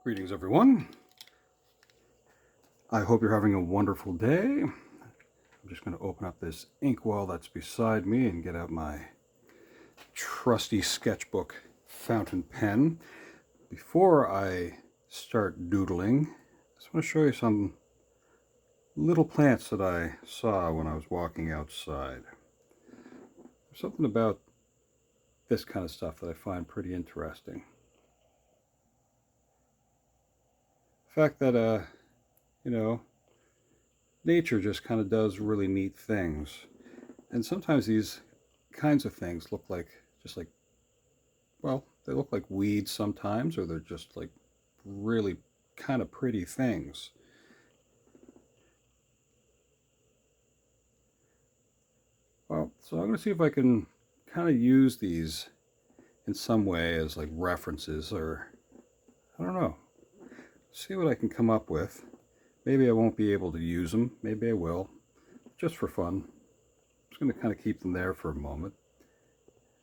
Greetings, everyone. I hope you're having a wonderful day. I'm just going to open up this inkwell that's beside me and get out my trusty sketchbook fountain pen. Before I start doodling, I just want to show you some little plants that I saw when I was walking outside. There's something about this kind of stuff that I find pretty interesting. The fact that, you know, nature just kind of does really neat things. And sometimes these kinds of things look like just like, well, they look like weeds sometimes, or they're just like really kind of pretty things. Well, so I'm going to see if I can kind of use these in some way as like references, or I don't know, see what I can come up with. Maybe I won't be able to use them, maybe I will, just for fun. I'm just going to kind of keep them there for a moment.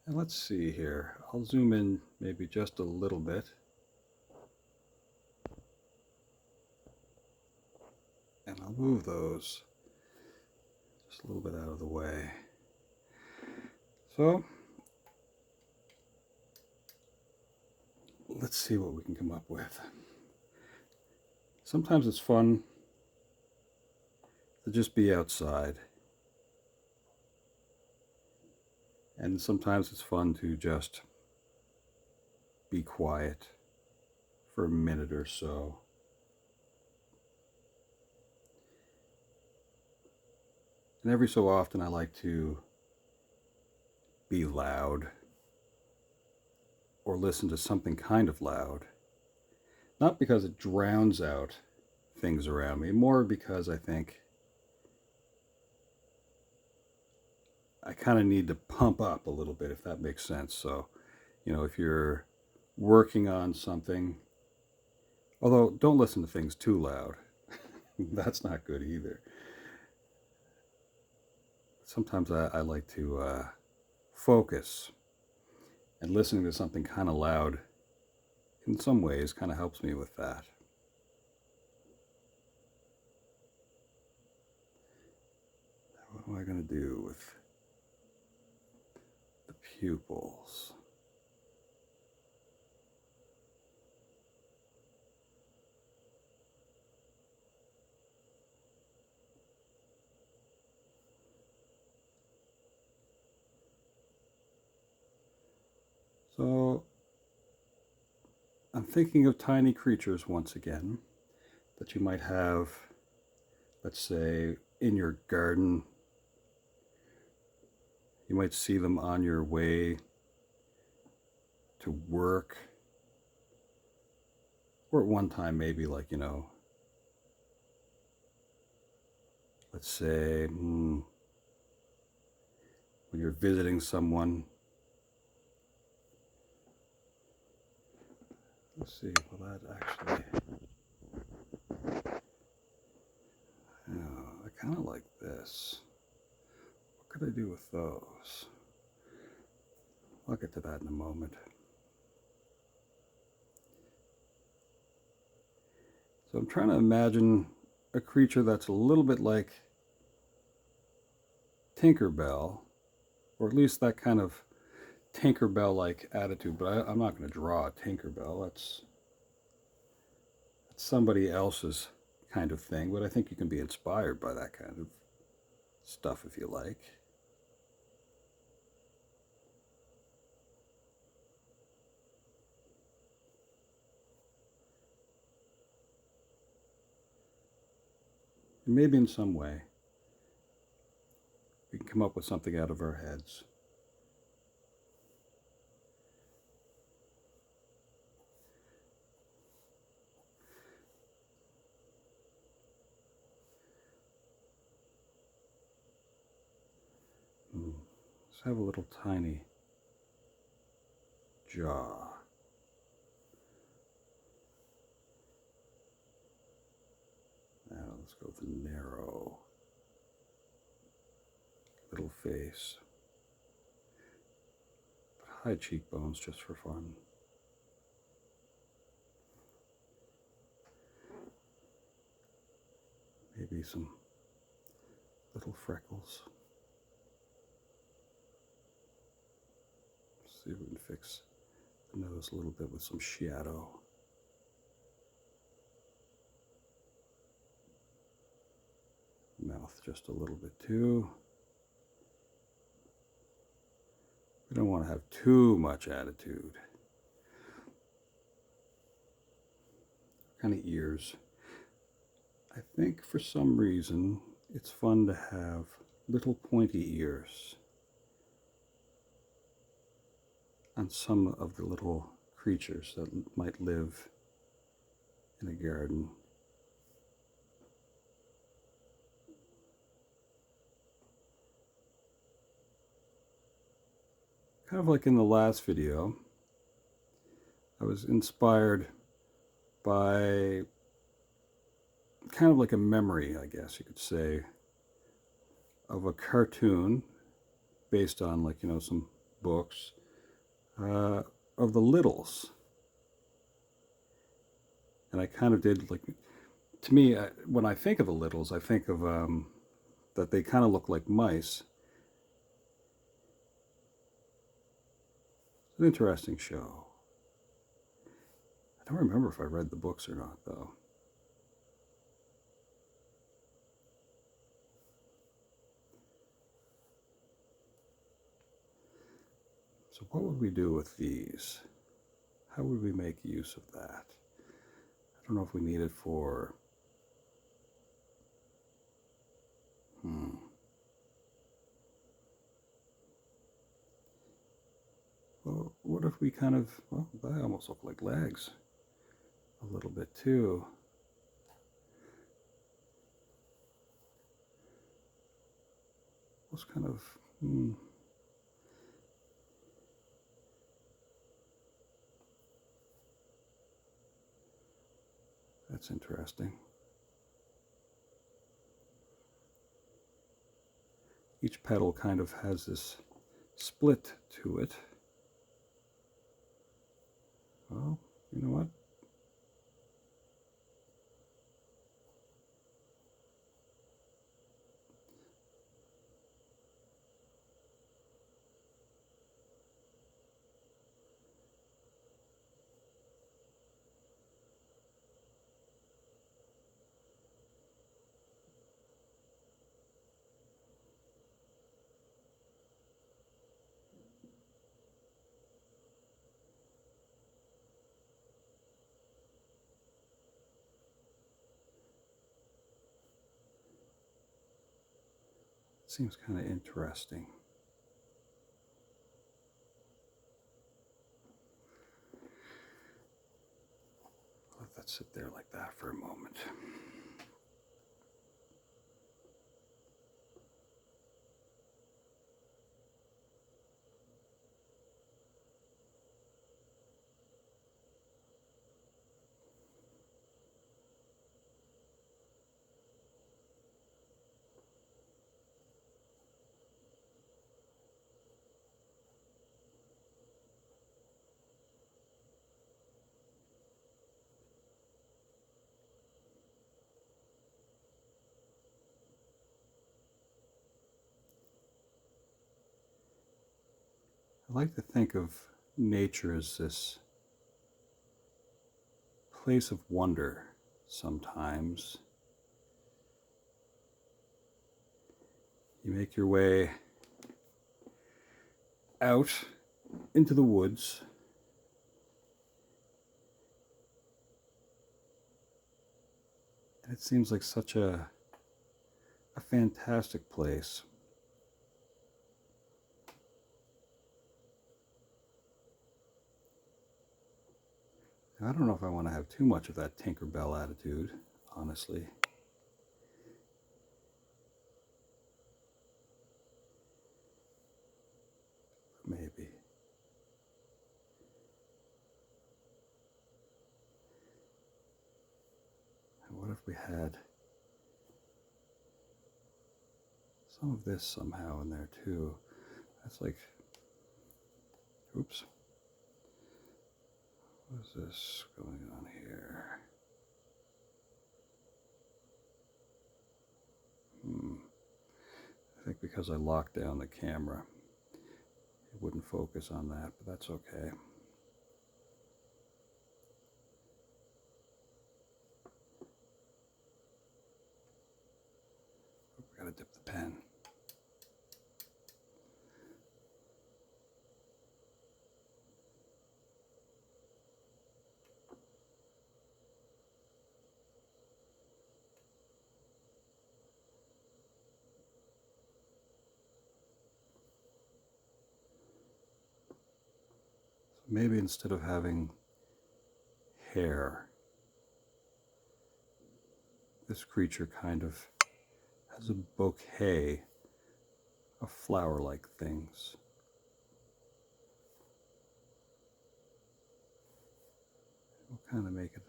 And let's see here. I'll zoom in maybe just a little bit. And I'll move those just a little bit out of the way. So let's see what we can come up with. Sometimes it's fun to just be outside. And sometimes it's fun to just be quiet for a minute or so. And every so often I like to be loud or listen to something kind of loud. Not because it drowns out things around me, more because I think I kind of need to pump up a little bit, if that makes sense. So, if you're working on something, although don't listen to things too loud, that's not good either. Sometimes I like to focus, and listening to something kind of loud in some ways kind of helps me with that. What am I going to do with the pupils? So I'm thinking of tiny creatures once again that you might have, let's say, in your garden. You might see them on your way to work, or at one time, maybe like, let's say, when you're visiting someone. Let's see, will that actually, I kind of like this. What could I do with those? I'll get to that in a moment. So I'm trying to imagine a creature that's a little bit like Tinkerbell, or at least that kind of Tinkerbell-like attitude. But I'm not going to draw a Tinkerbell. That's somebody else's kind of thing. But I think you can be inspired by that kind of stuff if you like. And maybe in some way we can come up with something out of our heads. Let's have a little tiny jaw. Now let's go with a narrow little face. But high cheekbones just for fun. some little freckles. See if we can fix the nose a little bit with some shadow. Mouth just a little bit too. We don't want to have too much attitude. Kind of ears. I think for some reason it's fun to have little pointy ears on some of the little creatures that might live in a garden. Kind of like in the last video, I was inspired by kind of like a memory, I guess you could say, of a cartoon based on, like, you know, some books of the Littles. And I kind of did, like, to me, when I think of the Littles, I think of that they kind of look like mice. It's an interesting show. I don't remember if I read the books or not, though. So what would we do with these? How would we make use of that? I don't know if we need it for... Well, what if we kind of... Well, they almost look like legs. A little bit too. Those kind of... That's interesting. Each petal kind of has this split to it. Well, you know what? Seems kind of interesting. Let that sit there like that for a moment. I like to think of nature as this place of wonder sometimes. You make your way out into the woods, and it seems like such a fantastic place. I don't know if I want to have too much of that Tinkerbell attitude, honestly. Maybe. And what if we had some of this somehow in there too? That's like, oops. What is this going on here? because I locked down the camera, it wouldn't focus on that, but that's okay. We gotta dip the pen. So maybe instead of having hair, this creature kind of has a bouquet of flower-like things. We'll kind of make it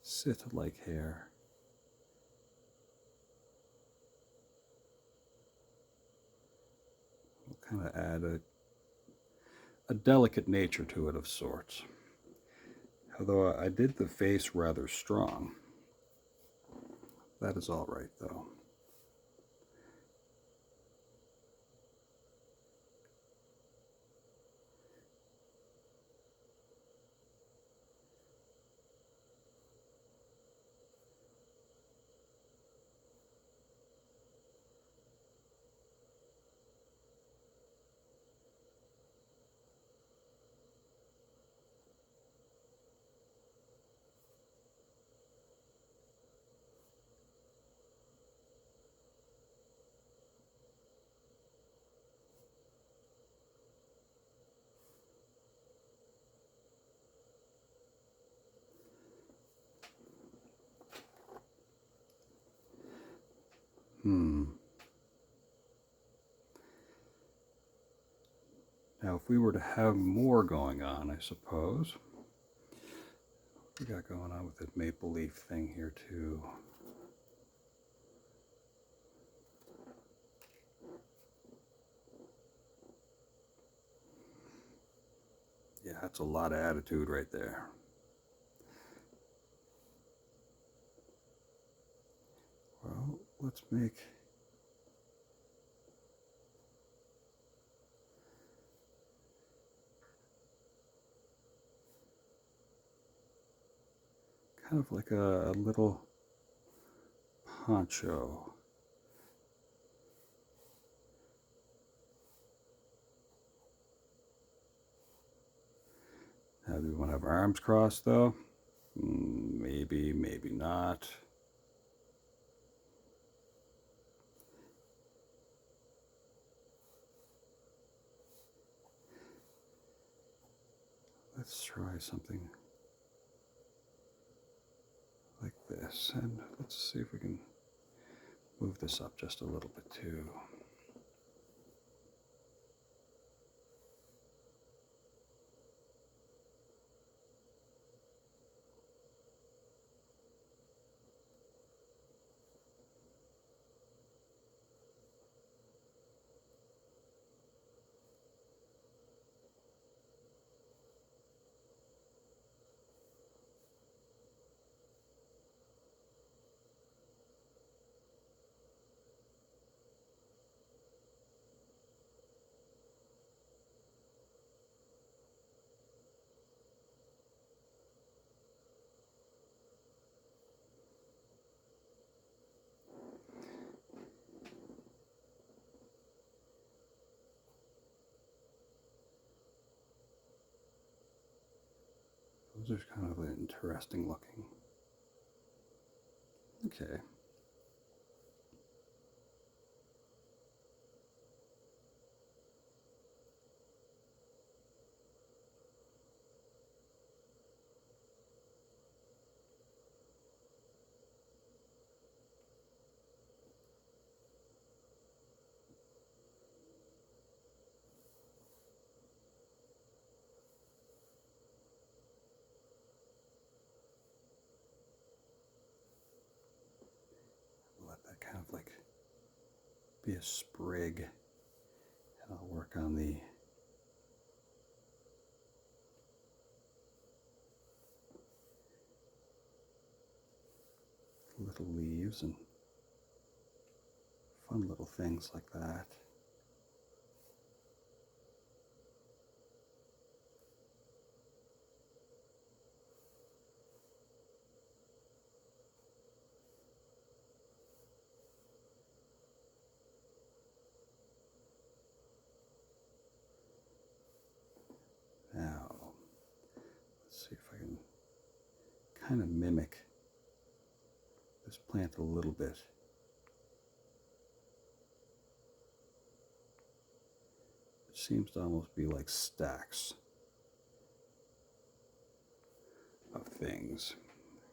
sit like hair. We'll kind of add a delicate nature to it of sorts. Although I did the face rather strong. That is all right, though. Now, if we were to have more going on, I suppose. What we got going on with that maple leaf thing here, too? Yeah, that's a lot of attitude right there. Well, let's make kind of like a little poncho. Now, do we want to have our arms crossed, though? Maybe, maybe not. Let's try something like this, and let's see if we can move this up just a little bit too. Those are kind of interesting looking. Okay. Let that kind of like be a sprig, and I'll work on the little leaves and fun little things like that. Now, let's see if I can kind of mimic this plant a little bit. It seems to almost be like stacks of things.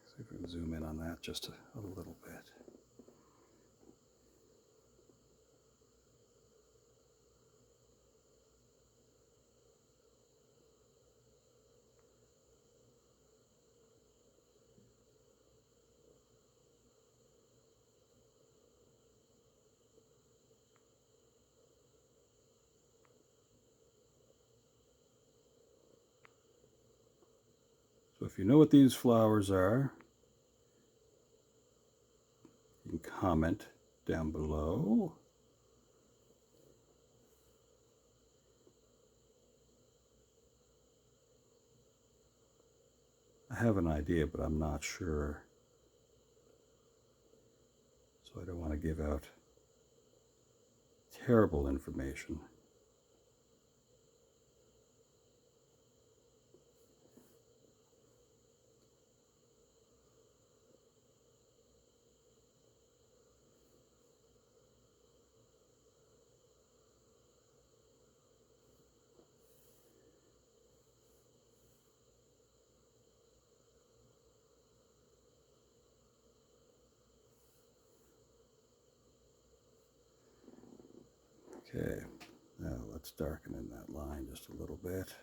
See if we can zoom in on that just a little bit. So if you know what these flowers are, you can comment down below. I have an idea, but I'm not sure. So I don't want to give out terrible information. Okay, now let's darken in that line just a little bit.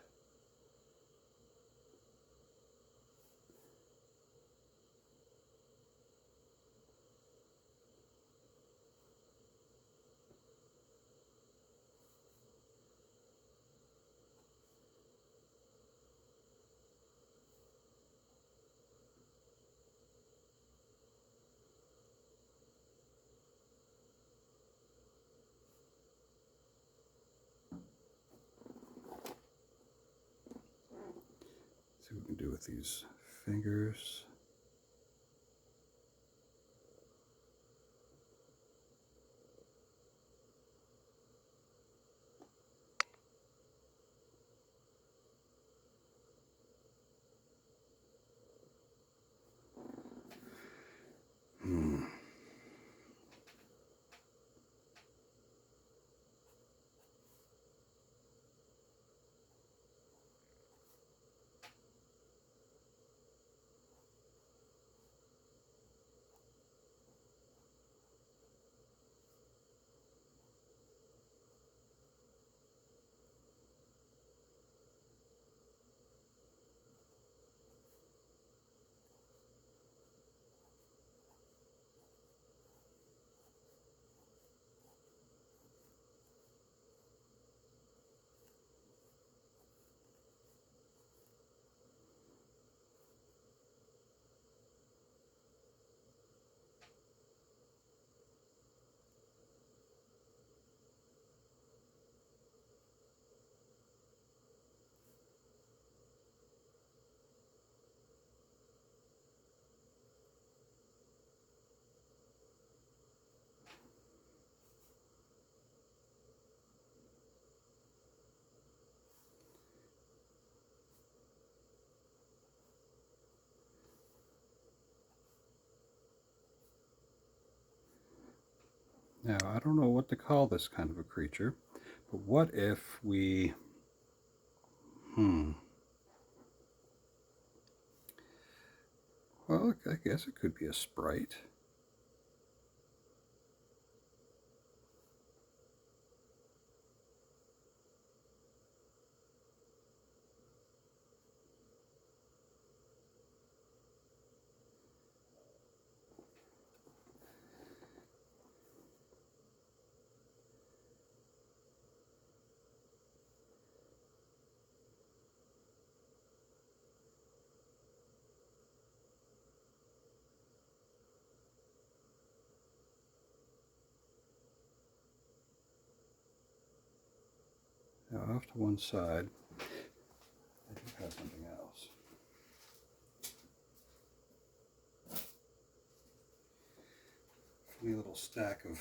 See what we can do with these fingers. Now, I don't know what to call this kind of a creature, but what if we, well, I guess it could be a sprite. off to one side. I do have something else. Funny little stack of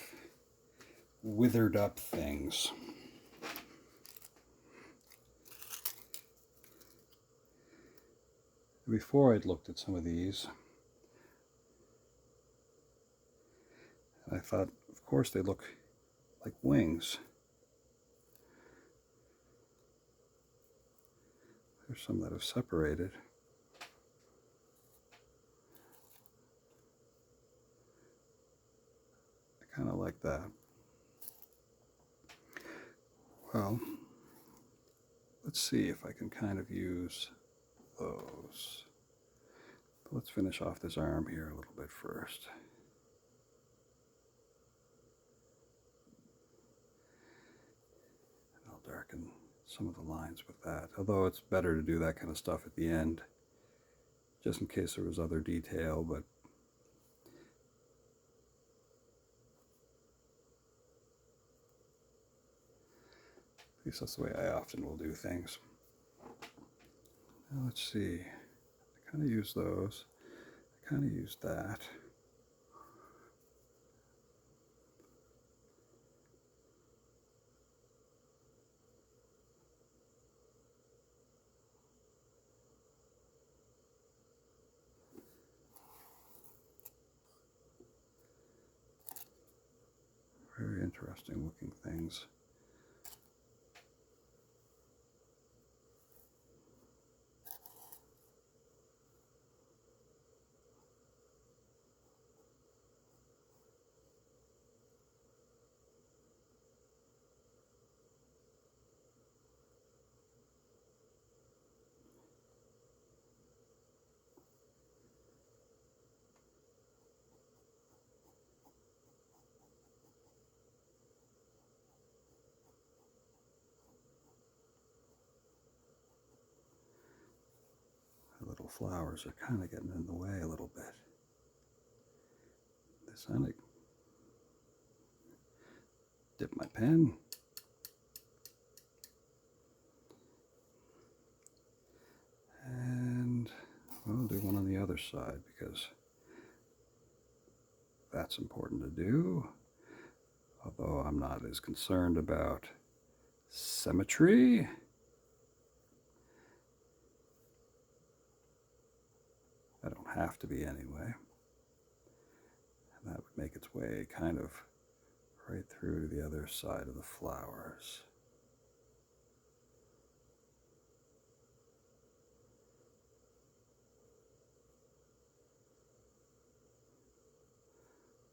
withered up things. Before I'd looked at some of these, I thought, of course, they look like wings. There's some that have separated. I kind of like that. Well, let's see if I can kind of use those. But let's finish off this arm here a little bit first. And I'll darken some of the lines with that, although it's better to do that kind of stuff at the end, just in case there was other detail, but at least that's the way I often will do things. Now let's see, I kind of use those, I kind of use that. Very interesting looking things. The little flowers are kind of getting in the way a little bit. This I dip my pen. And I'll do one on the other side because that's important to do. Although I'm not as concerned about symmetry. I don't have to be anyway. And that would make its way kind of right through to the other side of the flowers.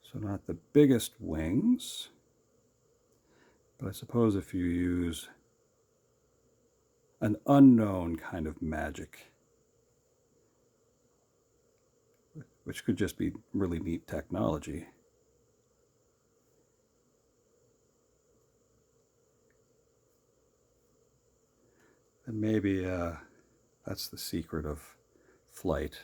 So not the biggest wings, but I suppose if you use an unknown kind of magic, which could just be really neat technology, and maybe that's the secret of flight.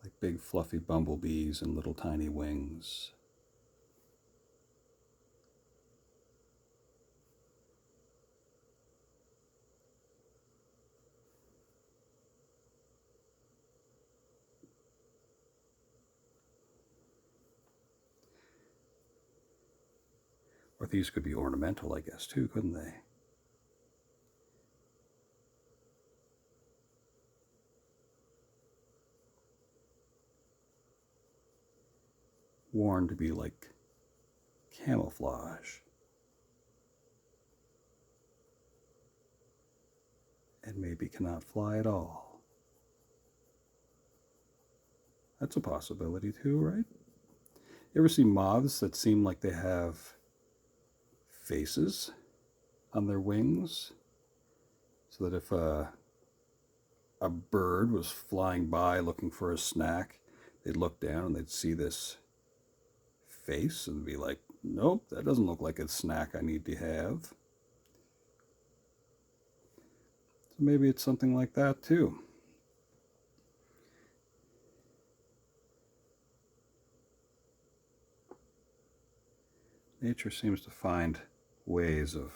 Like big fluffy bumblebees and little tiny wings. Or these could be ornamental, I guess, too, couldn't they? Worn to be like camouflage. And maybe cannot fly at all. That's a possibility too, right? You ever see moths that seem like they have faces on their wings? So that if a bird was flying by looking for a snack, they'd look down and they'd see this face and be like, nope, that doesn't look like a snack I need to have. So maybe it's something like that too. nature seems to find ways of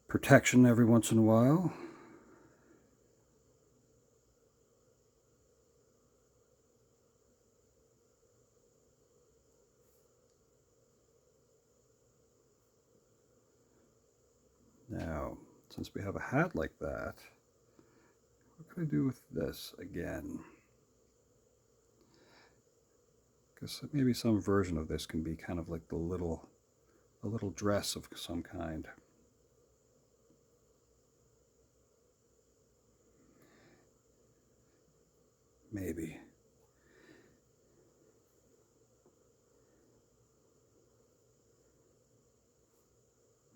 protection every once in a while. Now, since we have a hat like that, what can I do with this again? Because maybe some version of this can be kind of like a little dress of some kind. Maybe.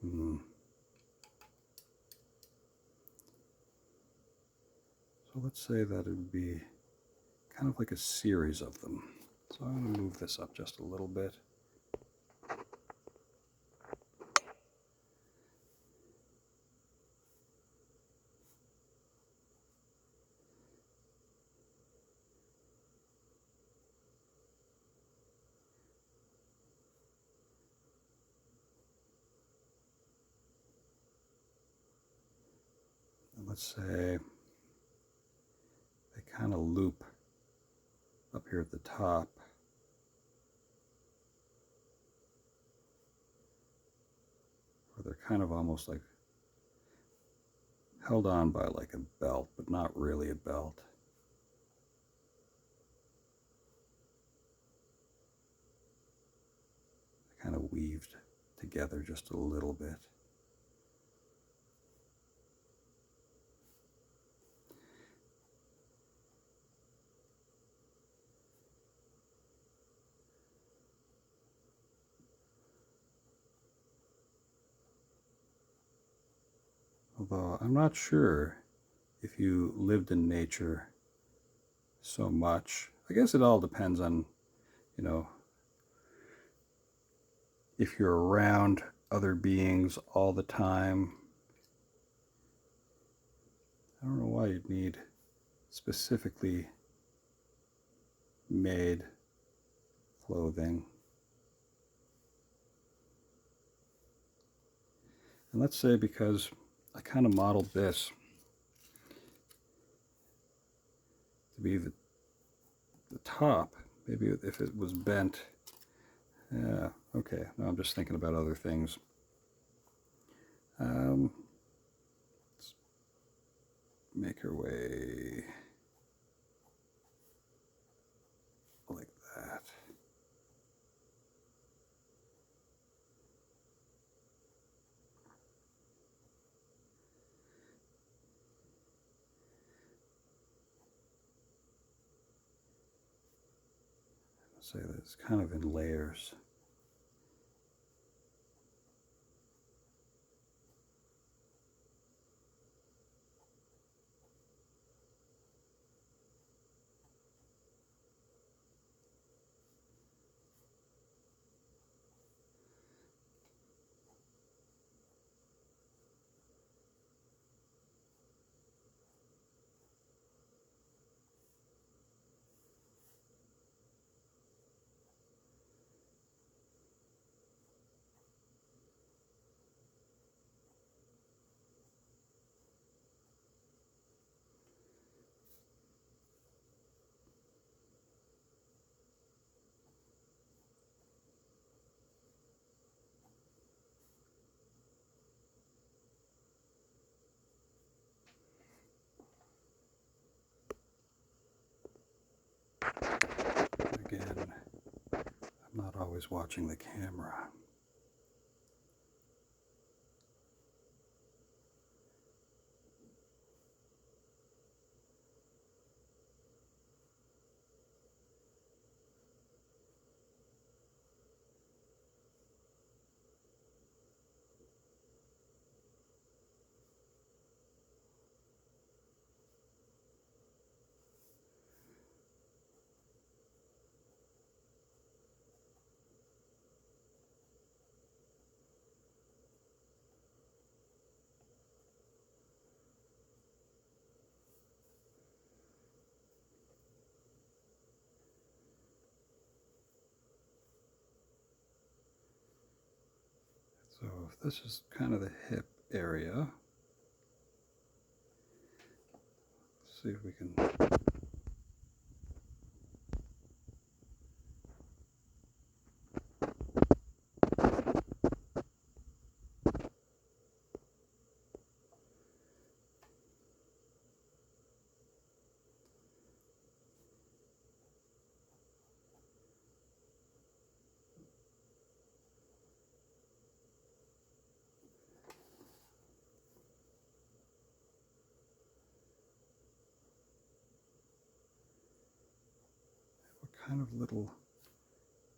So let's say that it would be kind of like a series of them. So I'm going to move this up just a little bit. And let's say they kind of loop up here at the top. Or they're kind of almost like held on by like a belt, but not really a belt. Kind of weaved together just a little bit. Although I'm not sure if you lived in nature so much. I guess it all depends on, you know, if you're around other beings all the time. I don't know why you'd need specifically made clothing. And let's say because I kind of modeled this to be the top, maybe if it was bent. Yeah, okay, now I'm just thinking about other things. Let's make her way like that. Say that it's kind of in layers. Again, I'm not always watching the camera. if this is kind of the hip area, let's see if we can. What kind of little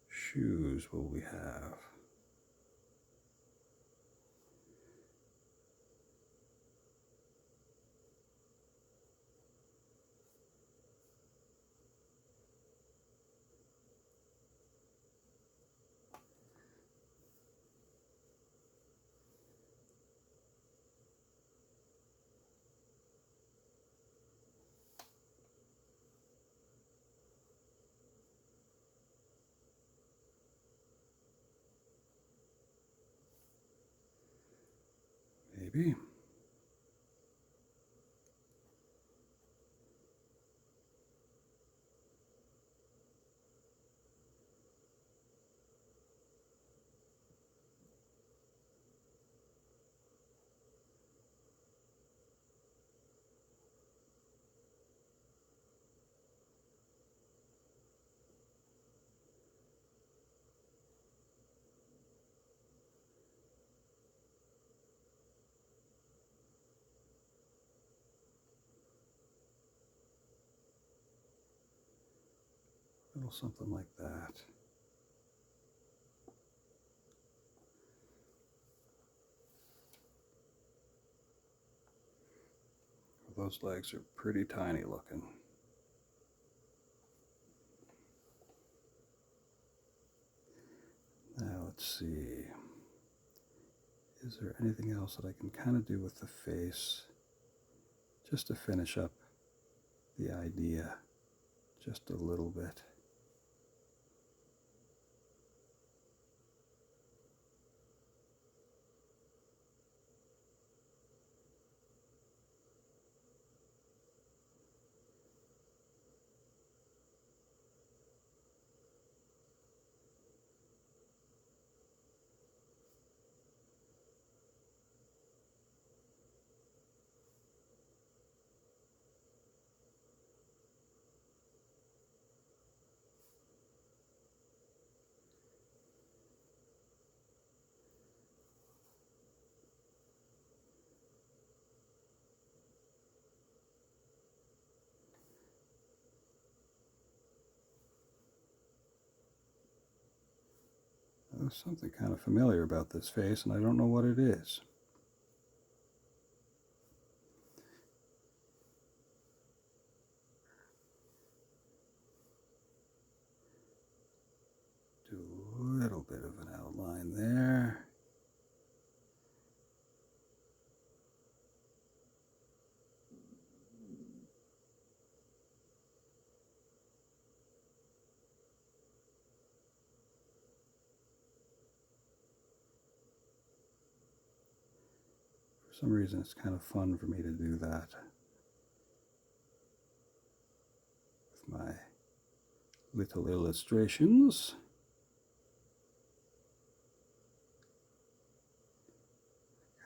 shoes will we have? Maybe. A little something like that. Those legs are pretty tiny looking. Now let's see. Is there anything else that I can kind of do with the face just to finish up the idea just a little bit? There's something kind of familiar about this face, and I don't know what it is. Do a little bit of an outline there. For some reason, it's kind of fun for me to do that with my little illustrations.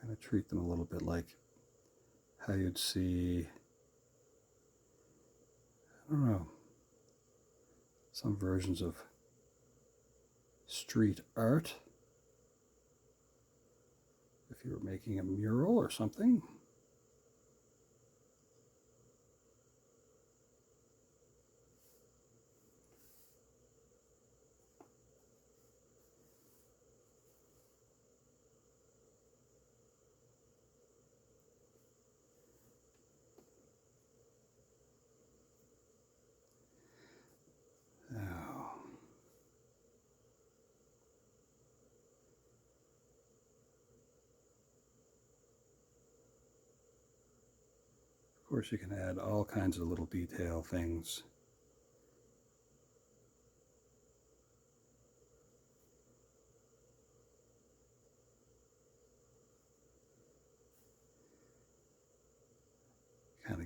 Kind of treat them a little bit like how you'd see, I don't know, some versions of street art. If you were making a mural or something. Now, of course, you can add all kinds of little detail things.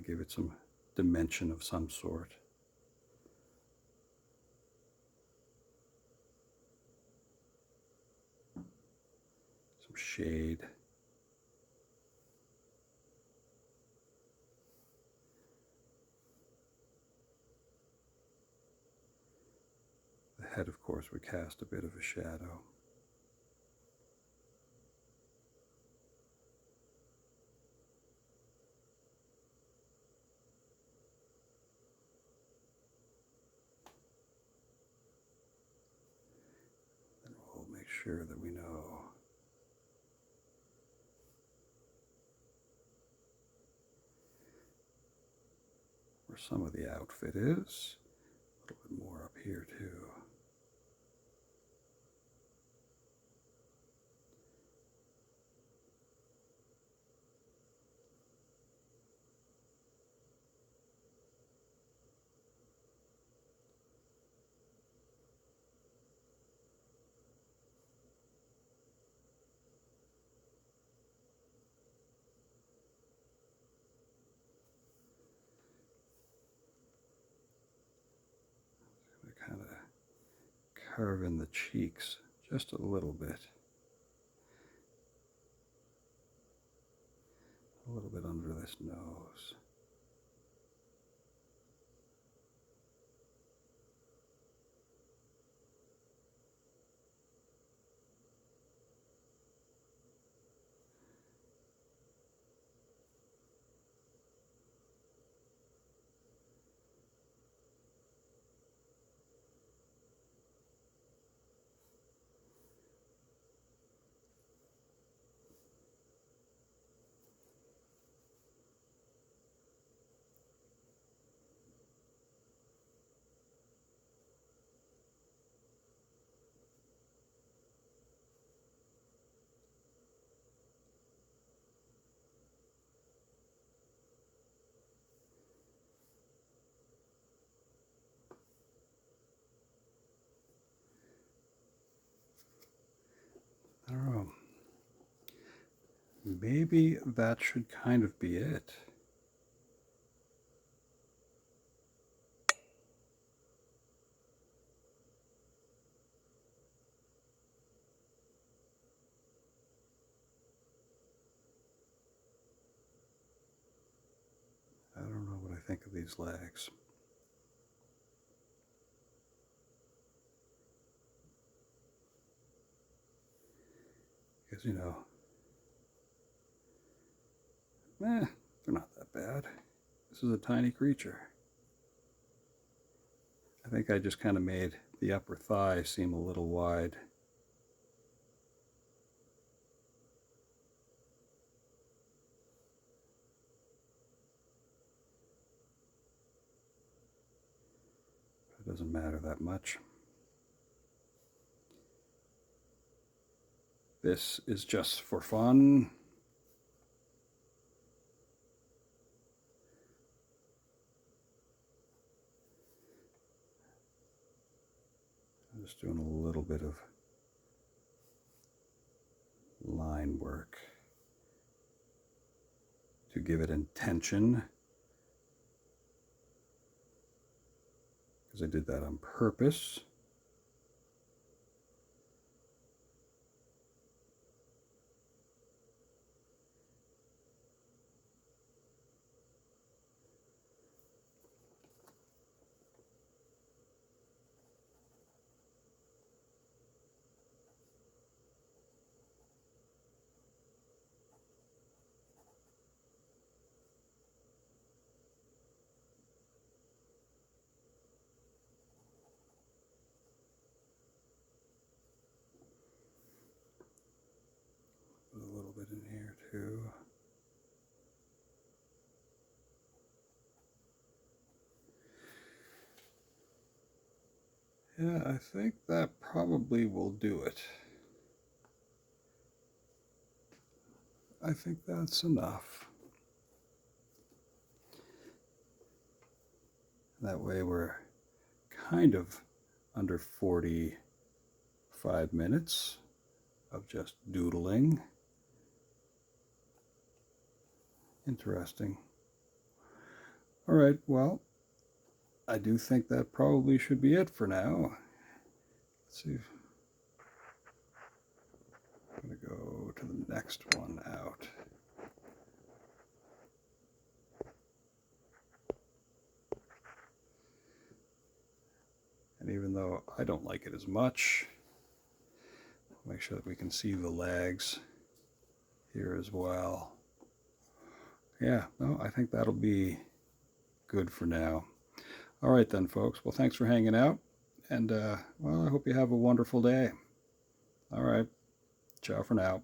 give it some dimension of some sort. Some shade. The head, of course, would cast a bit of a shadow. And we'll make sure that we know where some of the outfit is. A little bit more up here too. Kind of carve in the cheeks just a little bit. A little bit under this nose. I don't know. Maybe that should kind of be it. I don't know what I think of these legs. Because, they're not that bad. This is a tiny creature. I think I just kind of made the upper thigh seem a little wide. It doesn't matter that much. This is just for fun. I'm just doing a little bit of line work to give it intention, because I did that on purpose. Put a little bit in here too. Yeah, I think that probably will do it. I think that's enough. That way we're kind of under 45 minutes of just doodling. Interesting. All right, well, I do think that probably should be it for now. Let's see. I'm going to go to the next one out. And even though I don't like it as much, make sure that we can see the legs here as well. Yeah, no, I think that'll be good for now. All right then, folks. Well, thanks for hanging out. And, well, I hope you have a wonderful day. All right. Ciao for now.